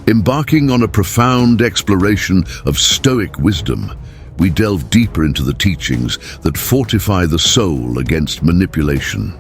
Embarking on a profound exploration of Stoic wisdom, we delve deeper into the teachings that fortify the soul against manipulation.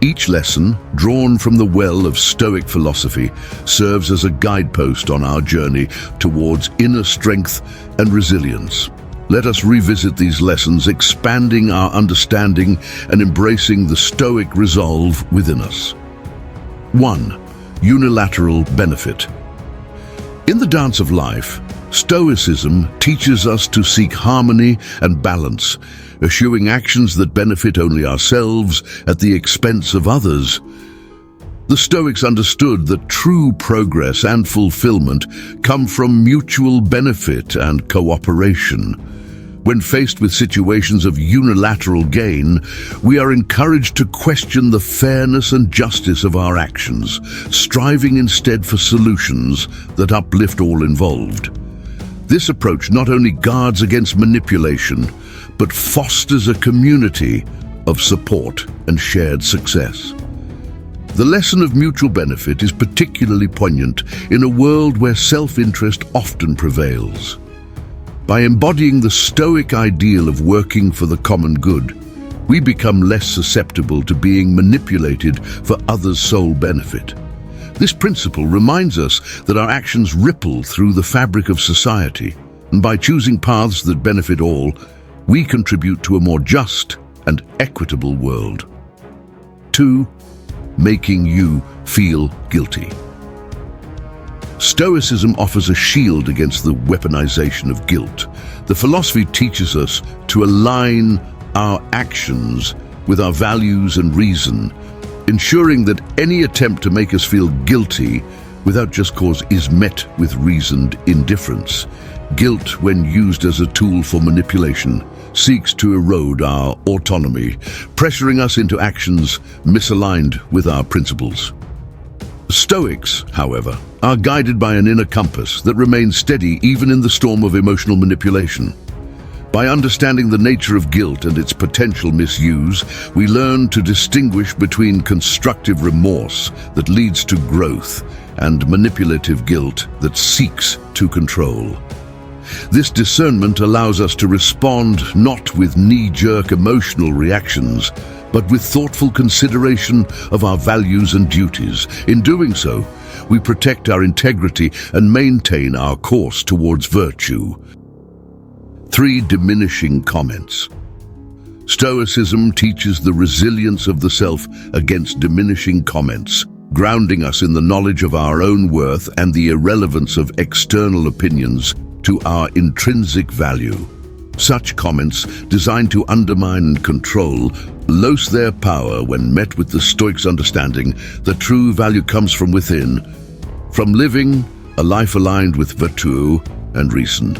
Each lesson, drawn from the well of Stoic philosophy, serves as a guidepost on our journey towards inner strength and resilience. Let us revisit these lessons, expanding our understanding and embracing the Stoic resolve within us. 1. Unilateral benefit. In the dance of life, Stoicism teaches us to seek harmony and balance, eschewing actions that benefit only ourselves at the expense of others. The Stoics understood that true progress and fulfillment come from mutual benefit and cooperation. When faced with situations of unilateral gain, we are encouraged to question the fairness and justice of our actions, striving instead for solutions that uplift all involved. This approach not only guards against manipulation, but fosters a community of support and shared success. The lesson of mutual benefit is particularly poignant in a world where self-interest often prevails. By embodying the Stoic ideal of working for the common good, we become less susceptible to being manipulated for others' sole benefit. This principle reminds us that our actions ripple through the fabric of society, and by choosing paths that benefit all, we contribute to a more just and equitable world. 2. Making you feel guilty. Stoicism offers a shield against the weaponization of guilt. The philosophy teaches us to align our actions with our values and reason, ensuring that any attempt to make us feel guilty without just cause is met with reasoned indifference. Guilt, when used as a tool for manipulation, seeks to erode our autonomy, pressuring us into actions misaligned with our principles. Stoics, however, are guided by an inner compass that remains steady even in the storm of emotional manipulation. By understanding the nature of guilt and its potential misuse, we learn to distinguish between constructive remorse that leads to growth and manipulative guilt that seeks to control. This discernment allows us to respond not with knee-jerk emotional reactions, but with thoughtful consideration of our values and duties. In doing so, we protect our integrity and maintain our course towards virtue. 3. Diminishing comments. Stoicism teaches the resilience of the self against diminishing comments, grounding us in the knowledge of our own worth and the irrelevance of external opinions to our intrinsic value. Such comments, designed to undermine and control, lose their power when met with the Stoics' understanding that true value comes from within, from living a life aligned with virtue and reason.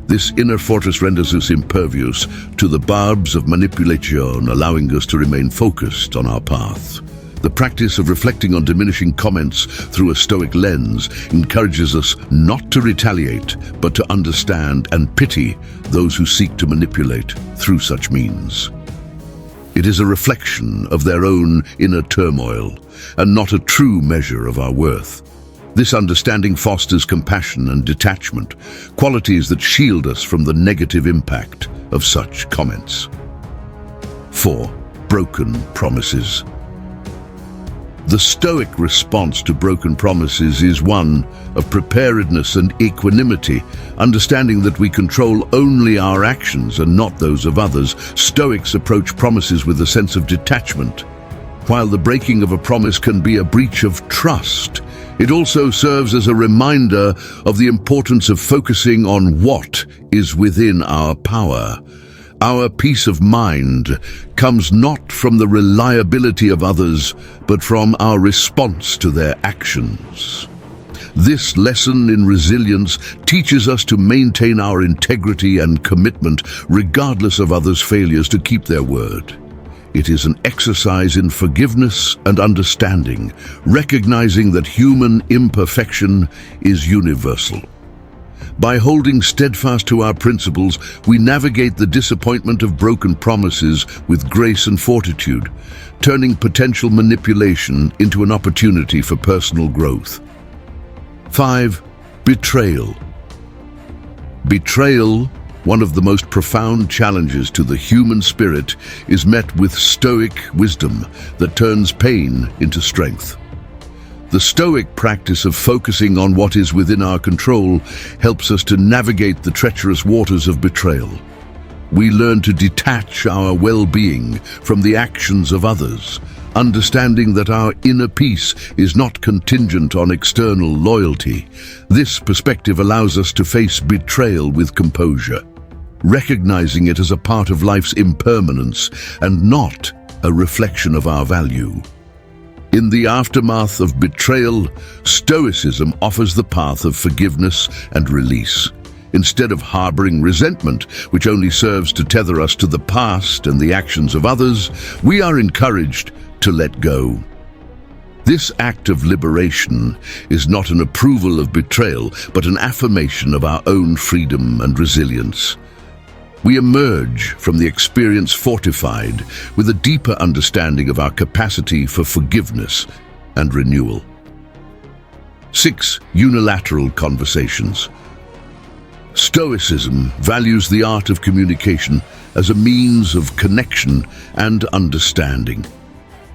This inner fortress renders us impervious to the barbs of manipulation, allowing us to remain focused on our path. The practice of reflecting on diminishing comments through a Stoic lens encourages us not to retaliate, but to understand and pity those who seek to manipulate through such means. It is a reflection of their own inner turmoil, and not a true measure of our worth. This understanding fosters compassion and detachment, qualities that shield us from the negative impact of such comments. 4. Broken promises. The Stoic response to broken promises is one of preparedness and equanimity, understanding that we control only our actions and not those of others. Stoics approach promises with a sense of detachment. While the breaking of a promise can be a breach of trust, it also serves as a reminder of the importance of focusing on what is within our power. Our peace of mind comes not from the reliability of others, but from our response to their actions. This lesson in resilience teaches us to maintain our integrity and commitment regardless of others' failures to keep their word. It is an exercise in forgiveness and understanding, recognizing that human imperfection is universal. By holding steadfast to our principles, we navigate the disappointment of broken promises with grace and fortitude, turning potential manipulation into an opportunity for personal growth. 5. Betrayal. Betrayal, one of the most profound challenges to the human spirit, is met with Stoic wisdom that turns pain into strength. The Stoic practice of focusing on what is within our control helps us to navigate the treacherous waters of betrayal. We learn to detach our well-being from the actions of others, understanding that our inner peace is not contingent on external loyalty. This perspective allows us to face betrayal with composure, recognizing it as a part of life's impermanence and not a reflection of our value. In the aftermath of betrayal, Stoicism offers the path of forgiveness and release. Instead of harboring resentment, which only serves to tether us to the past and the actions of others, we are encouraged to let go. This act of liberation is not an approval of betrayal, but an affirmation of our own freedom and resilience. We emerge from the experience fortified with a deeper understanding of our capacity for forgiveness and renewal. 6. Unilateral conversations. Stoicism values the art of communication as a means of connection and understanding.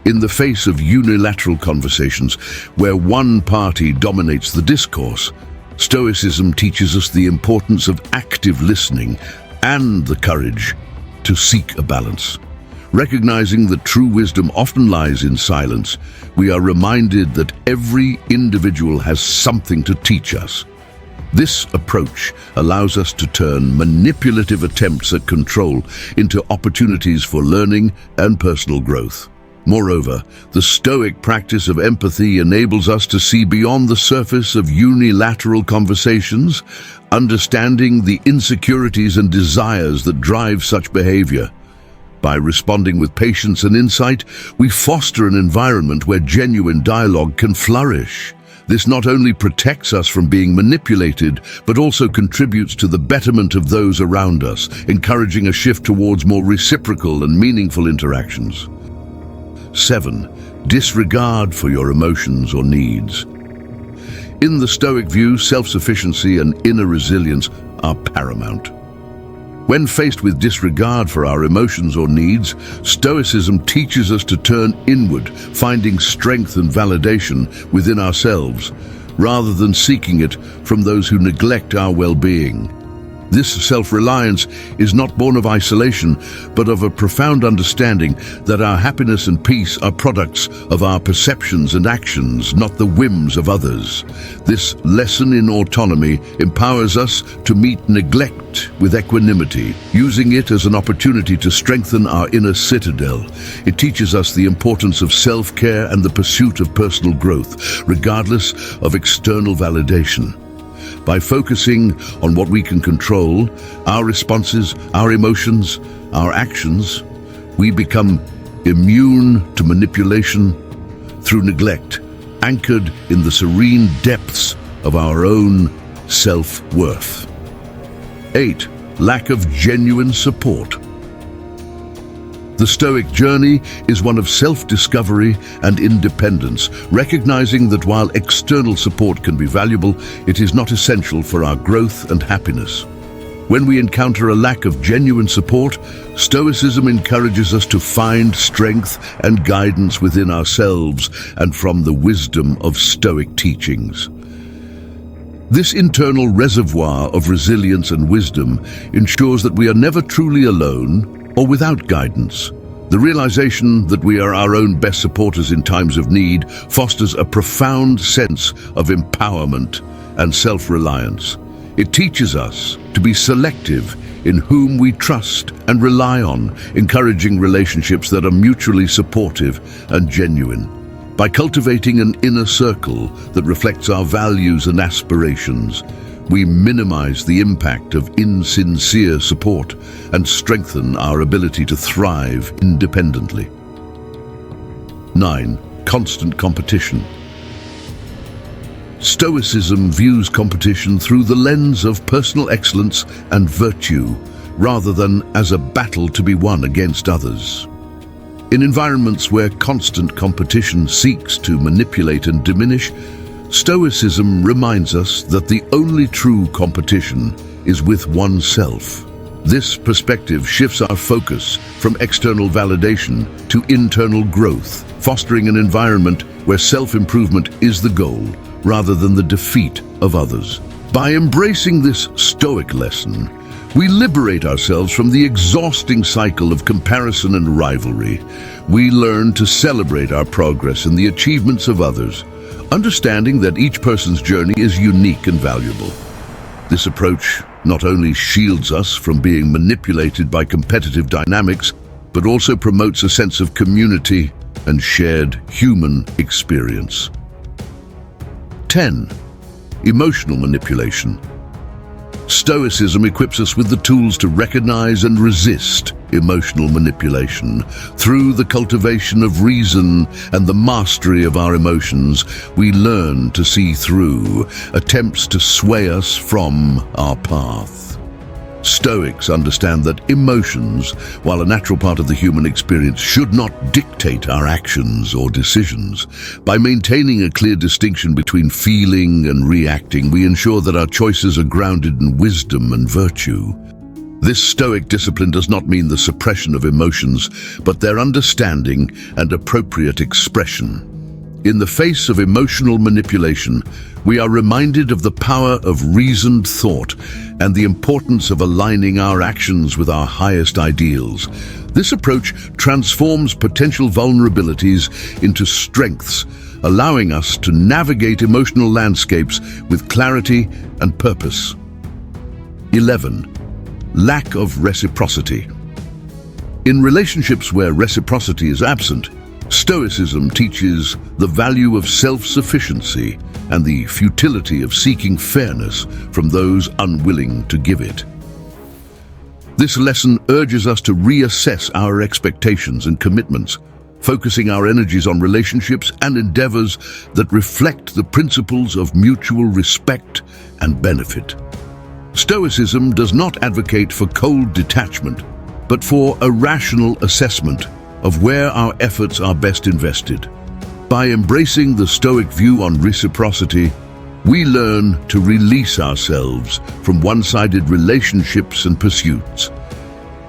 In the face of unilateral conversations, where one party dominates the discourse, Stoicism teaches us the importance of active listening and the courage to seek a balance. Recognizing that true wisdom often lies in silence, we are reminded that every individual has something to teach us. This approach allows us to turn manipulative attempts at control into opportunities for learning and personal growth. Moreover, the Stoic practice of empathy enables us to see beyond the surface of unilateral conversations, understanding the insecurities and desires that drive such behavior. By responding with patience and insight, we foster an environment where genuine dialogue can flourish. This not only protects us from being manipulated, but also contributes to the betterment of those around us, encouraging a shift towards more reciprocal and meaningful interactions. 7. Disregard for your emotions or needs. In the Stoic view, self-sufficiency and inner resilience are paramount. When faced with disregard for our emotions or needs, Stoicism teaches us to turn inward, finding strength and validation within ourselves, rather than seeking it from those who neglect our well-being. This self-reliance is not born of isolation, but of a profound understanding that our happiness and peace are products of our perceptions and actions, not the whims of others. This lesson in autonomy empowers us to meet neglect with equanimity, using it as an opportunity to strengthen our inner citadel. It teaches us the importance of self-care and the pursuit of personal growth, regardless of external validation. By focusing on what we can control, our responses, our emotions, our actions, we become immune to manipulation through neglect, anchored in the serene depths of our own self-worth. 8. Lack of genuine support. The Stoic journey is one of self-discovery and independence, recognizing that while external support can be valuable, it is not essential for our growth and happiness. When we encounter a lack of genuine support, Stoicism encourages us to find strength and guidance within ourselves and from the wisdom of Stoic teachings. This internal reservoir of resilience and wisdom ensures that we are never truly alone or without guidance. The realization that we are our own best supporters in times of need fosters a profound sense of empowerment and self-reliance. It teaches us to be selective in whom we trust and rely on, encouraging relationships that are mutually supportive and genuine. By cultivating an inner circle that reflects our values and aspirations, we minimize the impact of insincere support and strengthen our ability to thrive independently. 9. Constant competition. Stoicism views competition through the lens of personal excellence and virtue, rather than as a battle to be won against others. In environments where constant competition seeks to manipulate and diminish, Stoicism reminds us that the only true competition is with oneself. This perspective shifts our focus from external validation to internal growth, fostering an environment where self-improvement is the goal rather than the defeat of others. By embracing this Stoic lesson, we liberate ourselves from the exhausting cycle of comparison and rivalry. We learn to celebrate our progress and the achievements of others, understanding that each person's journey is unique and valuable. This approach not only shields us from being manipulated by competitive dynamics, but also promotes a sense of community and shared human experience. 10. Emotional manipulation. Stoicism equips us with the tools to recognize and resist emotional manipulation. Through the cultivation of reason and the mastery of our emotions, we learn to see through attempts to sway us from our path. Stoics understand that emotions, while a natural part of the human experience, should not dictate our actions or decisions. By maintaining a clear distinction between feeling and reacting, we ensure that our choices are grounded in wisdom and virtue. This Stoic discipline does not mean the suppression of emotions, but their understanding and appropriate expression. In the face of emotional manipulation, we are reminded of the power of reasoned thought and the importance of aligning our actions with our highest ideals. This approach transforms potential vulnerabilities into strengths, allowing us to navigate emotional landscapes with clarity and purpose. 11. Lack of reciprocity. In relationships where reciprocity is absent, Stoicism teaches the value of self-sufficiency and the futility of seeking fairness from those unwilling to give it. This lesson urges us to reassess our expectations and commitments, focusing our energies on relationships and endeavors that reflect the principles of mutual respect and benefit. Stoicism does not advocate for cold detachment, but for a rational assessment of where our efforts are best invested. By embracing the Stoic view on reciprocity, we learn to release ourselves from one-sided relationships and pursuits.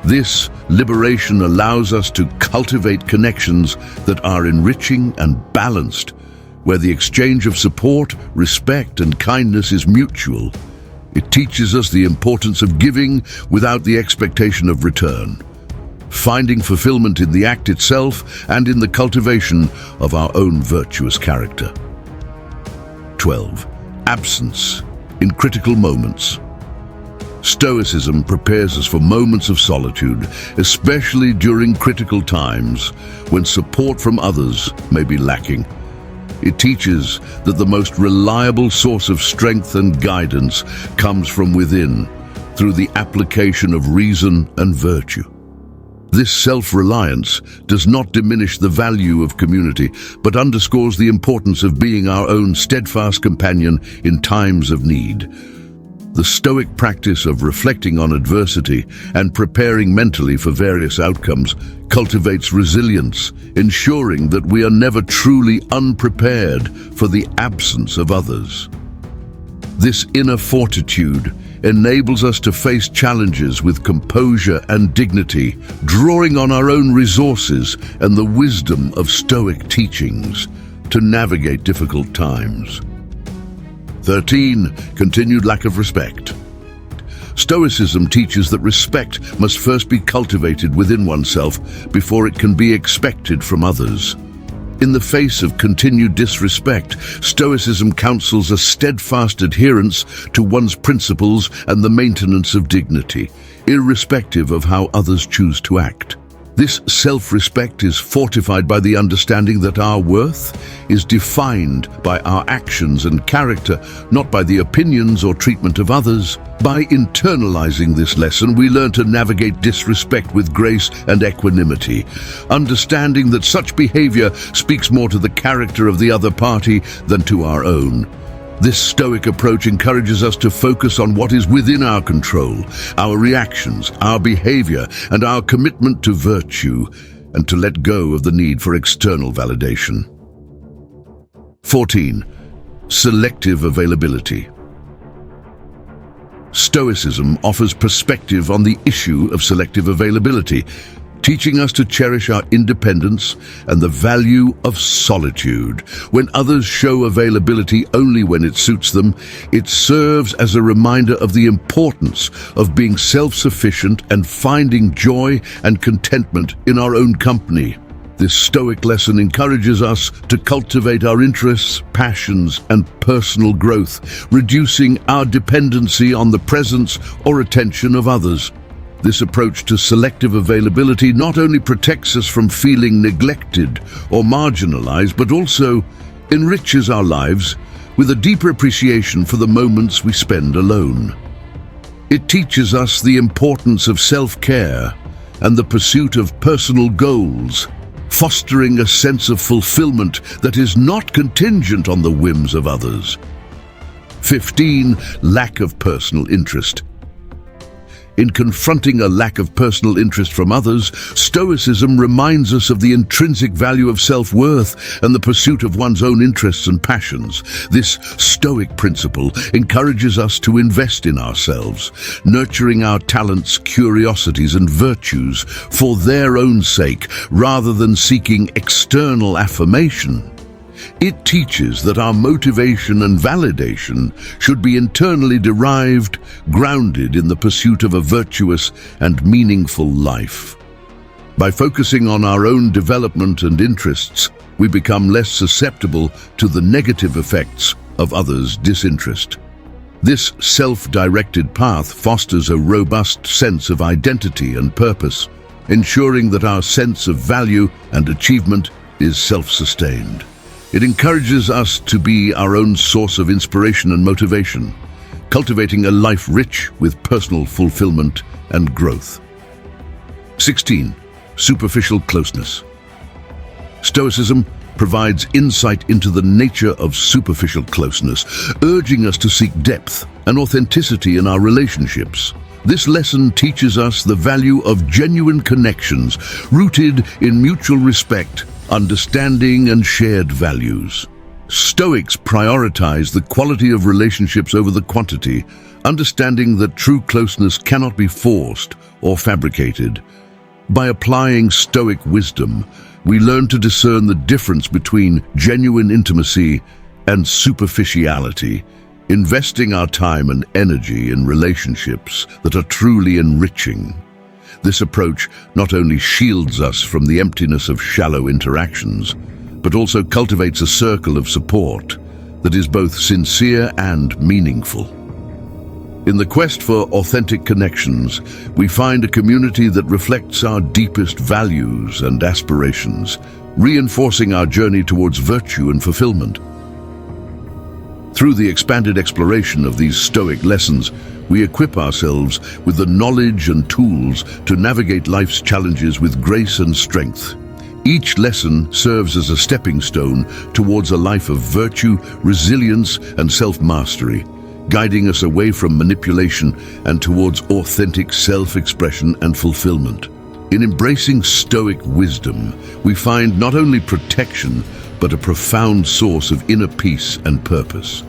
This liberation allows us to cultivate connections that are enriching and balanced, where the exchange of support, respect, and kindness is mutual. It teaches us the importance of giving without the expectation of return, finding fulfillment in the act itself and in the cultivation of our own virtuous character. 12. Absence in critical moments. Stoicism prepares us for moments of solitude, especially during critical times when support from others may be lacking. It teaches that the most reliable source of strength and guidance comes from within, through the application of reason and virtue. This self-reliance does not diminish the value of community, but underscores the importance of being our own steadfast companion in times of need. The Stoic practice of reflecting on adversity and preparing mentally for various outcomes cultivates resilience, ensuring that we are never truly unprepared for the absence of others. This inner fortitude enables us to face challenges with composure and dignity, drawing on our own resources and the wisdom of Stoic teachings to navigate difficult times. 13. Continued lack of respect. Stoicism teaches that respect must first be cultivated within oneself before it can be expected from others. In the face of continued disrespect, Stoicism counsels a steadfast adherence to one's principles and the maintenance of dignity, irrespective of how others choose to act. This self-respect is fortified by the understanding that our worth is defined by our actions and character, not by the opinions or treatment of others. By internalizing this lesson, we learn to navigate disrespect with grace and equanimity, understanding that such behavior speaks more to the character of the other party than to our own. This Stoic approach encourages us to focus on what is within our control, our reactions, our behavior, and our commitment to virtue, and to let go of the need for external validation. 14. Selective availability. Stoicism offers perspective on the issue of selective availability, teaching us to cherish our independence and the value of solitude. When others show availability only when it suits them, it serves as a reminder of the importance of being self-sufficient and finding joy and contentment in our own company. This Stoic lesson encourages us to cultivate our interests, passions, and personal growth, reducing our dependency on the presence or attention of others. This approach to selective availability not only protects us from feeling neglected or marginalized, but also enriches our lives with a deeper appreciation for the moments we spend alone. It teaches us the importance of self-care and the pursuit of personal goals, fostering a sense of fulfillment that is not contingent on the whims of others. 15. Lack of personal interest. In confronting a lack of personal interest from others, Stoicism reminds us of the intrinsic value of self-worth and the pursuit of one's own interests and passions. This Stoic principle encourages us to invest in ourselves, nurturing our talents, curiosities, and virtues for their own sake, rather than seeking external affirmation. It teaches that our motivation and validation should be internally derived, grounded in the pursuit of a virtuous and meaningful life. By focusing on our own development and interests, we become less susceptible to the negative effects of others' disinterest. This self-directed path fosters a robust sense of identity and purpose, ensuring that our sense of value and achievement is self-sustained. It encourages us to be our own source of inspiration and motivation, cultivating a life rich with personal fulfillment and growth. 16. Superficial closeness. Stoicism provides insight into the nature of superficial closeness, urging us to seek depth and authenticity in our relationships. This lesson teaches us the value of genuine connections rooted in mutual respect, understanding, and shared values. Stoics prioritize the quality of relationships over the quantity, understanding that true closeness cannot be forced or fabricated. By applying Stoic wisdom, we learn to discern the difference between genuine intimacy and superficiality, investing our time and energy in relationships that are truly enriching. This approach not only shields us from the emptiness of shallow interactions, but also cultivates a circle of support that is both sincere and meaningful. In the quest for authentic connections, we find a community that reflects our deepest values and aspirations, reinforcing our journey towards virtue and fulfillment. Through the expanded exploration of these Stoic lessons, we equip ourselves with the knowledge and tools to navigate life's challenges with grace and strength. Each lesson serves as a stepping stone towards a life of virtue, resilience, and self-mastery, guiding us away from manipulation and towards authentic self-expression and fulfillment. In embracing Stoic wisdom, we find not only protection, but a profound source of inner peace and purpose.